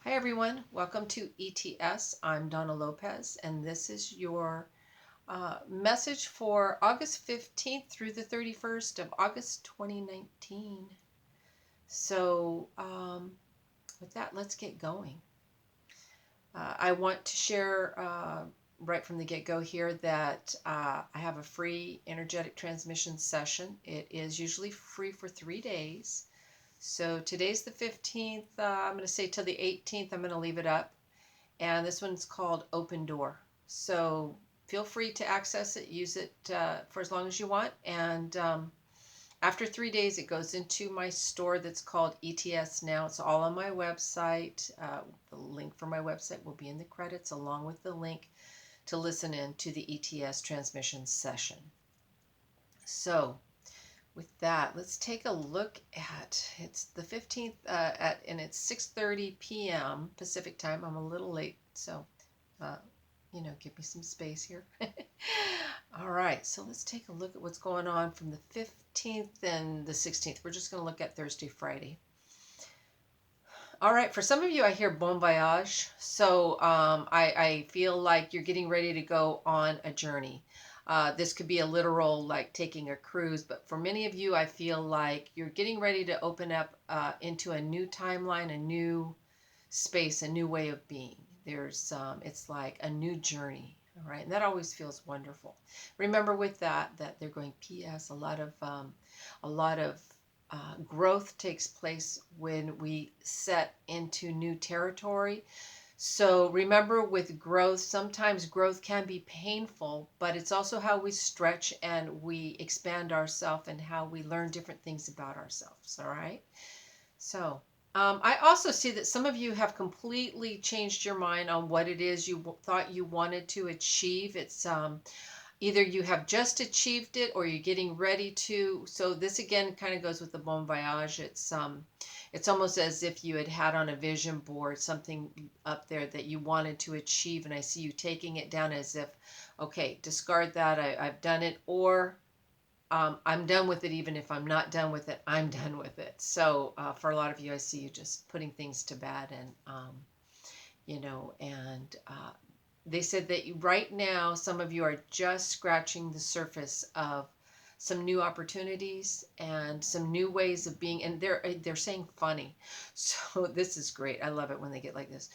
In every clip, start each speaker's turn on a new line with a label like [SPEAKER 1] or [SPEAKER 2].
[SPEAKER 1] Hi everyone, welcome to ETS. I'm Donna Lopez, and this is your message for August 15th through the 31st of August 2019. So, with that, let's get going. I want to share right from the get-go here that I have a free energetic transmission session. It is usually free for 3 days. So today's the 15th. I'm going to say till the 18th, I'm going to leave it up. And this one's called Open Door. So feel free to access it, use it for as long as you want. And after 3 days, it goes into my store that's called ETS Now. It's all on my website. The link for my website will be in the credits, along with the link to listen in to the ETS transmission session. So with that, let's take a look at, it's the 15th and it's 6:30 p.m. Pacific time. I'm a little late, so give me some space here. All right, so let's take a look at what's going on from the 15th and the 16th. We're just going to look at Thursday, Friday. All right, for some of you, I hear bon voyage. So I feel like you're getting ready to go on a journey. This could be a literal, like taking a cruise, but for many of you, I feel like you're getting ready to open up into a new timeline, a new space, a new way of being. It's like a new journey, all right? And that always feels wonderful. Remember with that they're going PS, a lot of growth takes place when we set into new territory. So remember, with growth, sometimes growth can be painful, but it's also how we stretch and we expand ourselves and how we learn different things about ourselves. All right. So I also see that some of you have completely changed your mind on what it is you thought you wanted to achieve. It's either you have just achieved it or you're getting ready to. So this again kind of goes with the bon voyage. It's almost as if you had on a vision board something up there that you wanted to achieve, and I see you taking it down as if, okay, discard that. I've done it, or I'm done with it. Even if I'm not done with it, I'm done with it. So for a lot of you, I see you just putting things to bed, and they said that right now, some of you are just scratching the surface of some new opportunities and some new ways of being, and they're saying funny. So this is great. I love it when they get like this,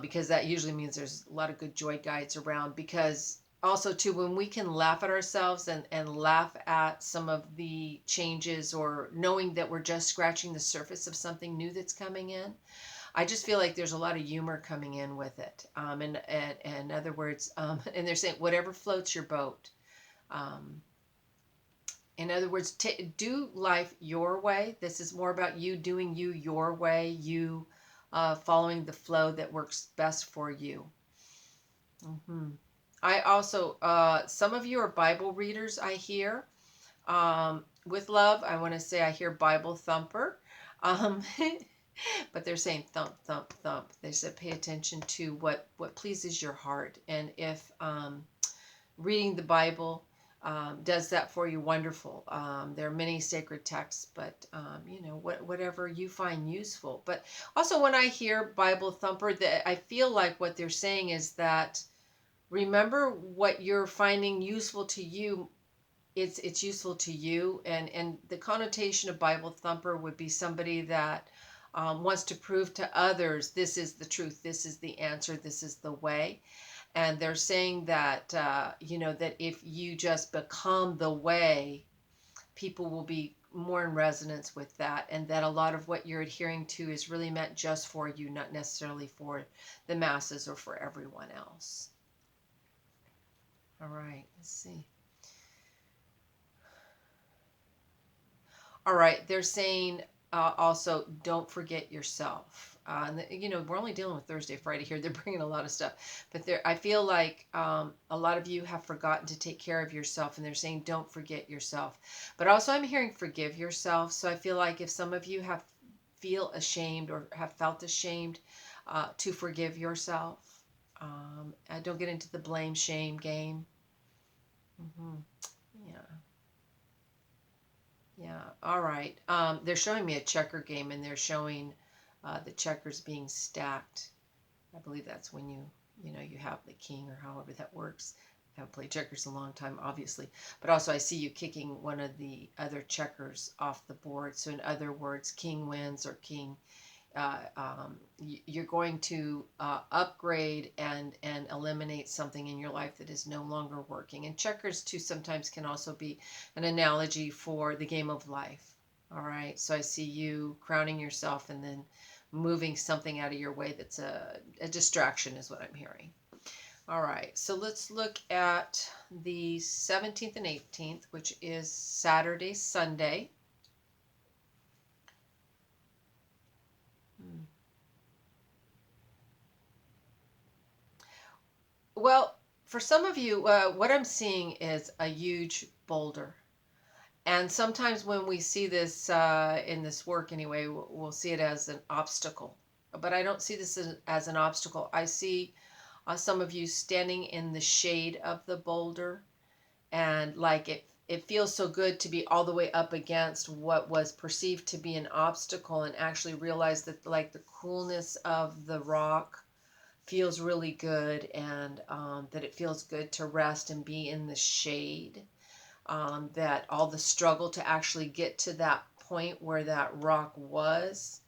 [SPEAKER 1] because that usually means there's a lot of good joy guides around. Because also too, when we can laugh at ourselves and laugh at some of the changes, or knowing that we're just scratching the surface of something new that's coming in, I just feel like there's a lot of humor coming in with it. And in other words, and they're saying whatever floats your boat. In other words, do life your way. This is more about you doing you your way, you following the flow that works best for you. I also, some of you are Bible readers, I hear. With love, I want to say I hear Bible thumper. But they're saying thump, thump, thump. They said pay attention to what pleases your heart. And if reading the Bible does that for you, wonderful. There are many sacred texts, but whatever you find useful. But also, when I hear Bible thumper, that I feel like what they're saying is that remember what you're finding useful to you. It's useful to you, and the connotation of Bible thumper would be somebody that wants to prove to others this is the truth, this is the answer, this is the way. And they're saying that that if you just become the way, people will be more in resonance with that, and that a lot of what you're adhering to is really meant just for you, not necessarily for the masses or for everyone else. All right, let's see. All right, they're saying also don't forget yourself. We're only dealing with Thursday, Friday here. They're bringing a lot of stuff, but I feel like a lot of you have forgotten to take care of yourself, and they're saying don't forget yourself. But also, I'm hearing forgive yourself. So I feel like if some of you feel ashamed or have felt ashamed, to forgive yourself. Don't get into the blame shame game. Yeah. Yeah. All right. They're showing me a checker game, and they're showing the checkers being stacked. I believe that's when you have the king, or however that works. I haven't played checkers in a long time, obviously. But also I see you kicking one of the other checkers off the board. So in other words, king wins, or king, you're going to upgrade and eliminate something in your life that is no longer working. And checkers too sometimes can also be an analogy for the game of life. All right. So I see you crowning yourself and then moving something out of your way that's a distraction, is what I'm hearing. All right, so let's look at the 17th and 18th, which is Saturday, Sunday. Well, for some of you, what I'm seeing is a huge boulder. And sometimes when we see this in this work anyway, we'll see it as an obstacle. But I don't see this as an obstacle. I see some of you standing in the shade of the boulder, and like it feels so good to be all the way up against what was perceived to be an obstacle, and actually realize that like the coolness of the rock feels really good, and that it feels good to rest and be in the shade. That all the struggle to actually get to that point where that rock was,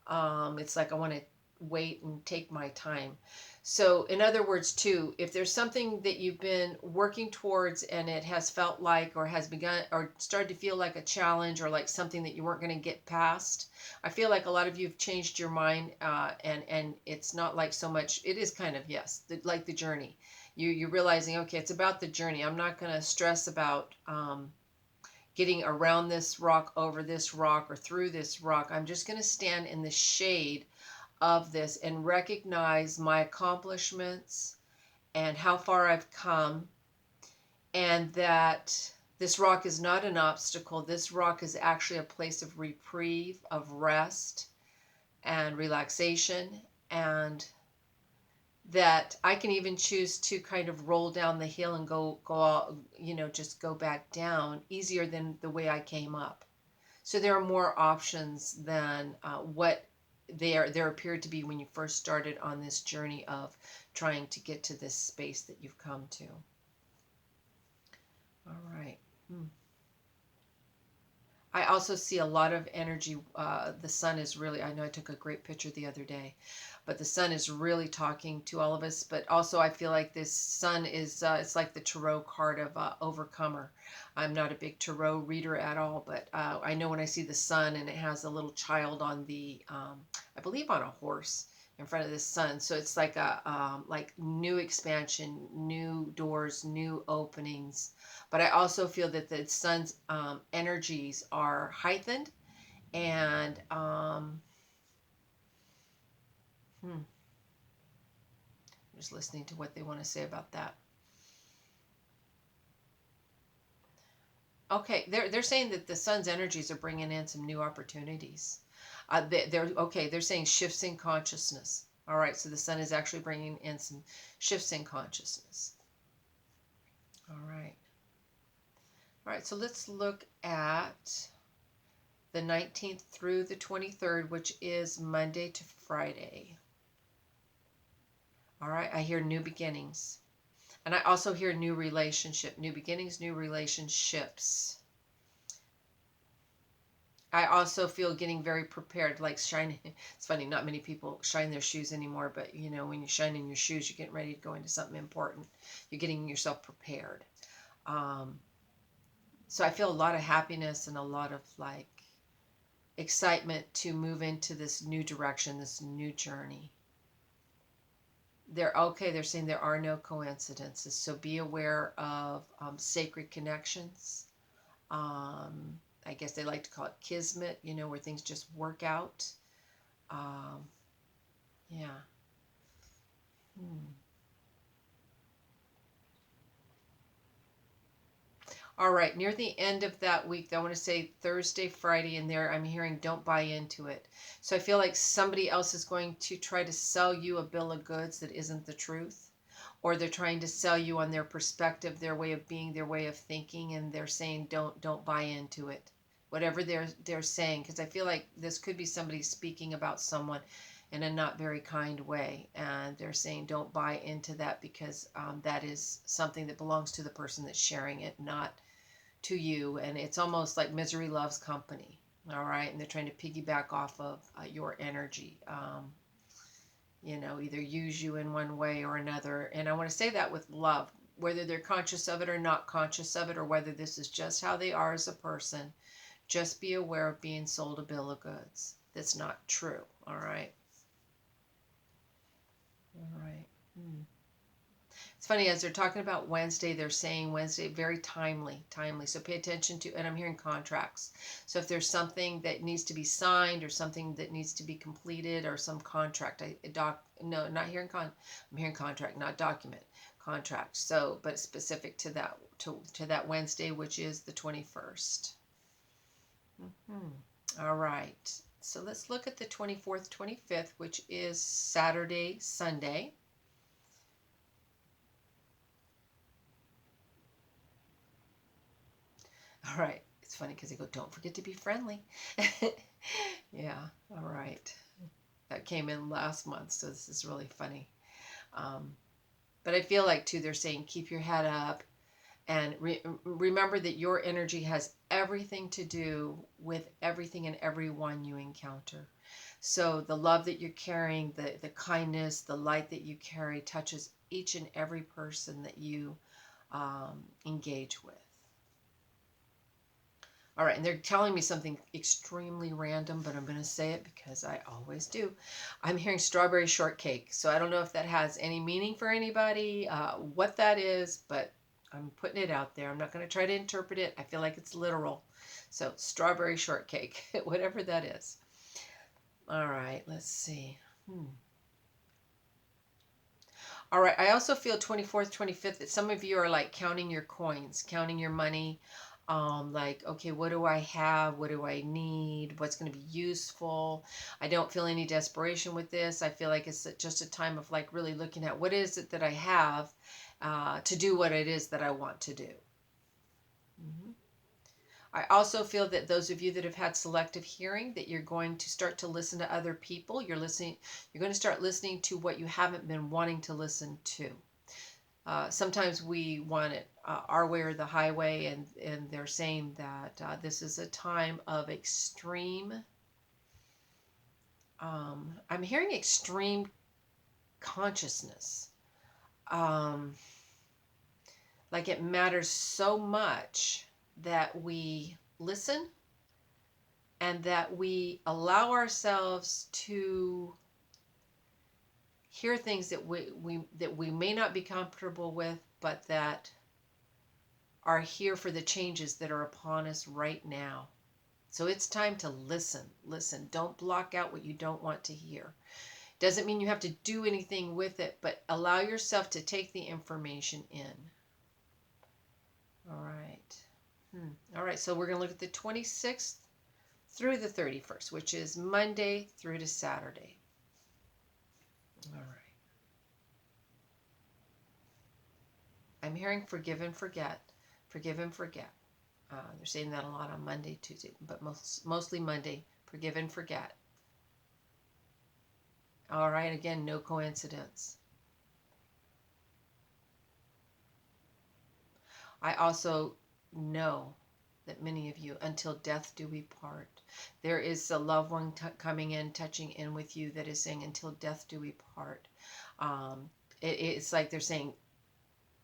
[SPEAKER 1] it's like I want to wait and take my time. So, in other words, too, if there's something that you've been working towards and it has felt like, or has begun, or started to feel like a challenge, or like something that you weren't going to get past, I feel like a lot of you have changed your mind, and it's not like so much. It is kind of, yes, like the journey. You're realizing, okay, it's about the journey. I'm not going to stress about getting around this rock, over this rock, or through this rock. I'm just going to stand in the shade of this and recognize my accomplishments and how far I've come, and that this rock is not an obstacle. This rock is actually a place of reprieve, of rest and relaxation, and that I can even choose to kind of roll down the hill and go just go back down easier than the way I came up. So there are more options than what there appeared to be when you first started on this journey of trying to get to this space that you've come to. All right. I also see a lot of energy. The sun is really, I know I took a great picture the other day, but the sun is really talking to all of us. But also I feel like this sun is, it's like the tarot card of overcomer. I'm not a big tarot reader at all, but I know when I see the sun and it has a little child on the, I believe on a horse in front of the sun. So it's like like new expansion, new doors, new openings. But I also feel that the sun's energies are heightened, and I'm just listening to what they want to say about that. Okay, they're saying that the sun's energies are bringing in some new opportunities. They're saying shifts in consciousness. All right, so the sun is actually bringing in some shifts in consciousness. All right. All right, so let's look at the 19th through the 23rd, which is Monday to Friday. All right, I hear new beginnings. And I also hear new relationship, new beginnings, new relationships. I also feel getting very prepared, like shining. It's funny, not many people shine their shoes anymore, but when you shine in your shoes, you're getting ready to go into something important. You're getting yourself prepared. So I feel a lot of happiness and a lot of like excitement to move into this new direction, this new journey. They're saying there are no coincidences, so be aware of sacred connections. I guess they like to call it kismet, where things just work out. Yeah. All right, near the end of that week, I want to say Thursday, Friday, and there I'm hearing don't buy into it. So I feel like somebody else is going to try to sell you a bill of goods that isn't the truth, or they're trying to sell you on their perspective, their way of being, their way of thinking, and they're saying don't buy into it. whatever they're saying, because I feel like this could be somebody speaking about someone in a not very kind way, and they're saying don't buy into that, because that is something that belongs to the person that's sharing it, not to you. And it's almost like misery loves company. All right, and they're trying to piggyback off of your energy. Either use you in one way or another. And I want to say that with love, whether they're conscious of it or not conscious of it, or whether this is just how they are as a person, just be aware of being sold a bill of goods. That's not true. All right. All right. It's funny, as they're talking about Wednesday, they're saying Wednesday, very timely. So pay attention to, and I'm hearing contracts. So if there's something that needs to be signed or something that needs to be completed or some contract, no, not hearing I'm hearing contract, not document, contract. So, but specific to that Wednesday, which is the 21st. All right. So let's look at the 24th, 25th, which is Saturday, Sunday. All right. It's funny because they go, don't forget to be friendly. Yeah. All right. That came in last month, so this is really funny. But I feel like, too, they're saying keep your head up, and remember that your energy has everything to do with everything and everyone you encounter. So the love that you're carrying, the kindness, the light that you carry touches each and every person that you engage with. All right, and they're telling me something extremely random, but I'm going to say it because I always do. I'm hearing strawberry shortcake. So I don't know if that has any meaning for anybody, what that is, but I'm putting it out there. I'm not going to try to interpret it. I feel like it's literal. So strawberry shortcake, whatever that is. All right, let's see. All right, I also feel 24th, 25th that some of you are like counting your coins, counting your money. Like, okay, what do I have? What do I need? What's going to be useful? I don't feel any desperation with this. I feel like it's just a time of like really looking at what is it that I have to do what it is that I want to do. I also feel that those of you that have had selective hearing, that you're going to start to listen to other people. You're going to start listening to what you haven't been wanting to listen to. Sometimes we want it our way or the highway, and they're saying that this is a time of extreme, I'm hearing extreme consciousness. Like it matters so much that we listen and that we allow ourselves to hear things that we may not be comfortable with, but that are here for the changes that are upon us right now. So it's time to listen. Don't block out what you don't want to hear. Doesn't mean you have to do anything with it, but allow yourself to take the information in. All right. All right, so we're going to look at the 26th through the 31st, which is Monday through to Saturday. All right. I'm hearing forgive and forget. Forgive and forget. They're saying that a lot on Monday, Tuesday, but mostly Monday. Forgive and forget. All right, again, no coincidence. I also know that many of you, until death do we part. There is a loved one coming in, touching in with you that is saying, until death do we part. It's like they're saying,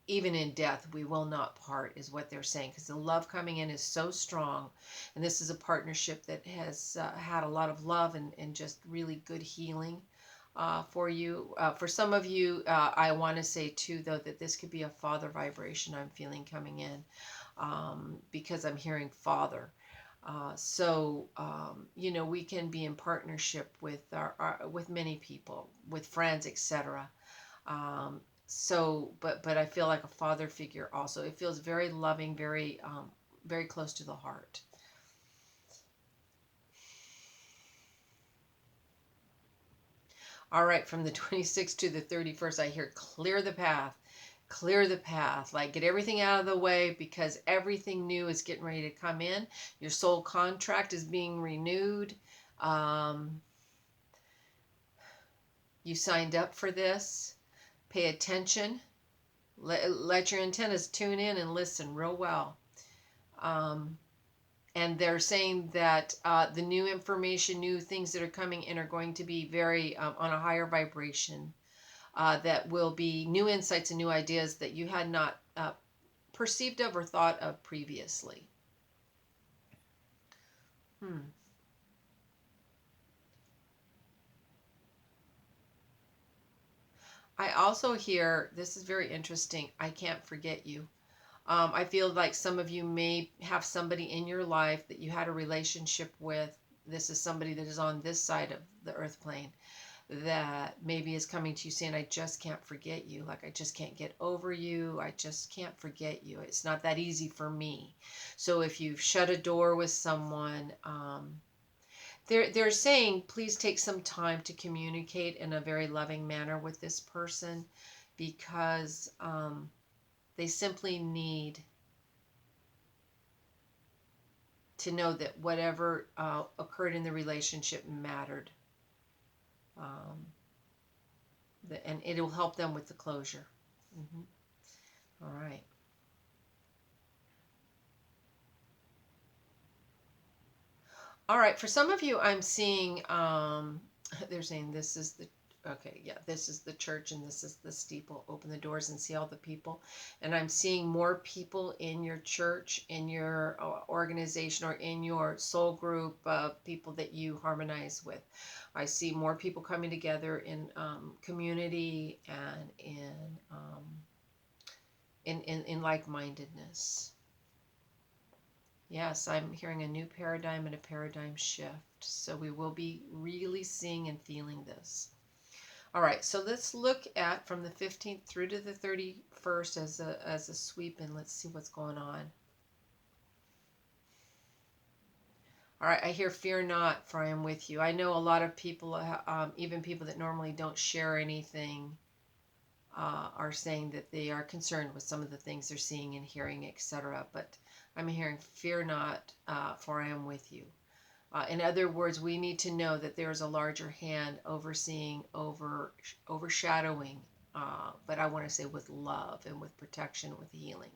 [SPEAKER 1] even in death, we will not part, is what they're saying, because the love coming in is so strong. And this is a partnership that has had a lot of love and just really good healing for you. For some of you, I want to say too, though, that this could be a father vibration I'm feeling coming in, because I'm hearing father. We can be in partnership with with many people, with friends, etc. But I feel like a father figure also. It feels very loving, very very close to the heart. All right, from the 26th to the 31st, I hear clear the path. Clear the path, like get everything out of the way, because everything new is getting ready to come in. Your soul contract is being renewed. Um, you signed up for this. Pay attention. Let your antennas tune in and listen real well. Um, and they're saying that the new information, new things that are coming in are going to be very on a higher vibration. That will be new insights and new ideas that you had not perceived of or thought of previously. I also hear, this is very interesting, I can't forget you. I feel like some of you may have somebody in your life that you had a relationship with. This is somebody that is on this side of the earth plane that maybe is coming to you saying, I just can't forget you. Like, I just can't get over you. I just can't forget you. It's not that easy for me. So if you've shut a door with someone, they're saying, please take some time to communicate in a very loving manner with this person, because they simply need to know that whatever occurred in the relationship mattered. And it will help them with the closure. All right. All right. For some of you, I'm seeing, they're saying this is the, okay, yeah, this is the church and this is the steeple. Open the doors and see all the people. And I'm seeing more people in your church, in your organization, or in your soul group of people that you harmonize with. I see more people coming together in community and in like-mindedness. Yes, I'm hearing a new paradigm and a paradigm shift. So we will be really seeing and feeling this. All right, so let's look at from the 15th through to the 31st as a sweep, and let's see what's going on. All right, I hear fear not, for I am with you. I know a lot of people, even people that normally don't share anything, are saying that they are concerned with some of the things they're seeing and hearing, etc. But I'm hearing fear not, for I am with you. In other words, we need to know that there is a larger hand overseeing, overshadowing, but I want to say with love and with protection, with healing.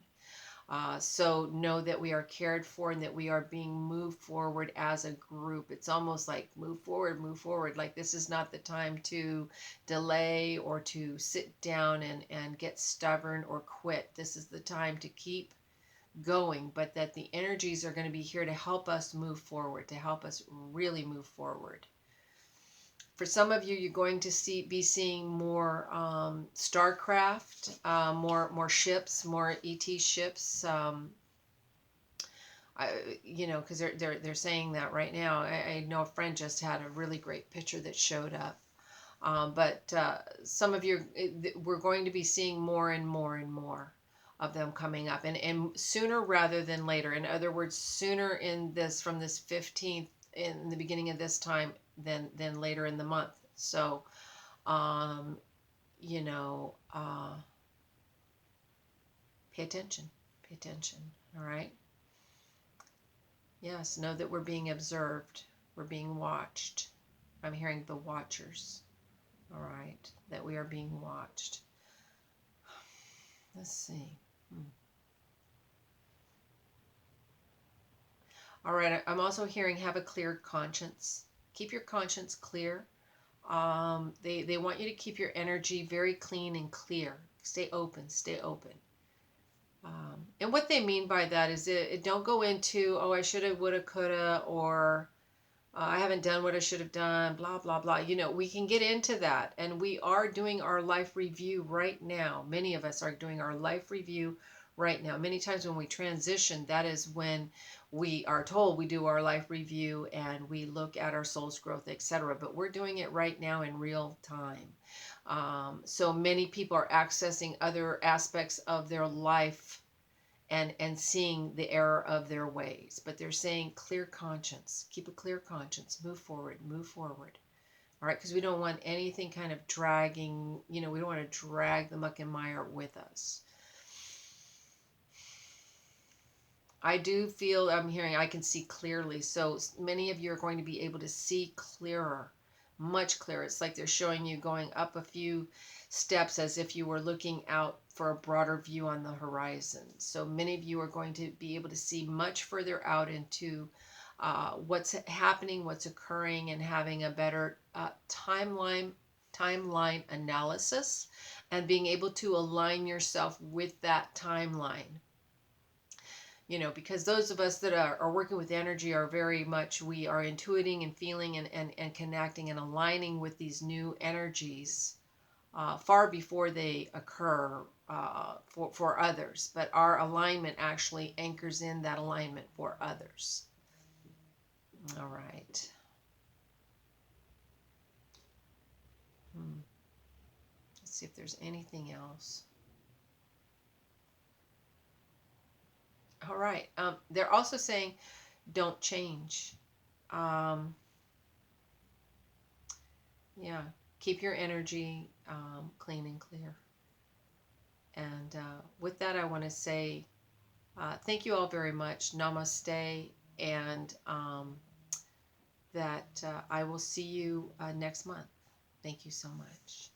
[SPEAKER 1] So know that we are cared for and that we are being moved forward as a group. It's almost like move forward, move forward. Like this is not the time to delay or to sit down and get stubborn or quit. This is the time to keep going, but that the energies are going to be here to help us move forward, to help us really move forward. For some of you, you're going to be seeing more starcraft, more ships, more ET ships. Because they're saying that right now. I know a friend just had a really great picture that showed up. But some of you, we're going to be seeing more and more and more of them coming up, and sooner rather than later. In other words, sooner in this, from this 15th, in the beginning of this time, than later in the month. So, you know, pay attention. Pay attention. All right. Yes, know that we're being observed. We're being watched. I'm hearing the watchers. All right. That we are being watched. Let's see. All right. I'm also hearing have a clear conscience. Keep your conscience clear. They want you to keep your energy very clean and clear. Stay open. Stay open. And what they mean by that is it don't go into, oh, I shoulda, woulda, coulda, or I haven't done what I should have done, blah, blah, blah. We can get into that. And we are doing our life review right now. Many of us are doing our life review right now. Many times when we transition, that is when we are told we do our life review and we look at our soul's growth, etc. But we're doing it right now in real time. So many people are accessing other aspects of their life and seeing the error of their ways. But they're saying clear conscience, keep a clear conscience, move forward, move forward. All right, because we don't want anything kind of dragging, we don't want to drag the muck and mire with us. I do feel, I can see clearly. So many of you are going to be able to see clearer, much clearer. It's like they're showing you going up a few steps as if you were looking out for a broader view on the horizon. So many of you are going to be able to see much further out into what's happening, what's occurring, and having a better timeline analysis, and being able to align yourself with that timeline. Because those of us that are working with energy are very much, we are intuiting and feeling and connecting and aligning with these new energies far before they occur for others. But our alignment actually anchors in that alignment for others. All right. Let's see if there's anything else. All right. They're also saying, don't change. Yeah. Keep your energy clean and clear. And with that, I want to say thank you all very much. Namaste. And that I will see you next month. Thank you so much.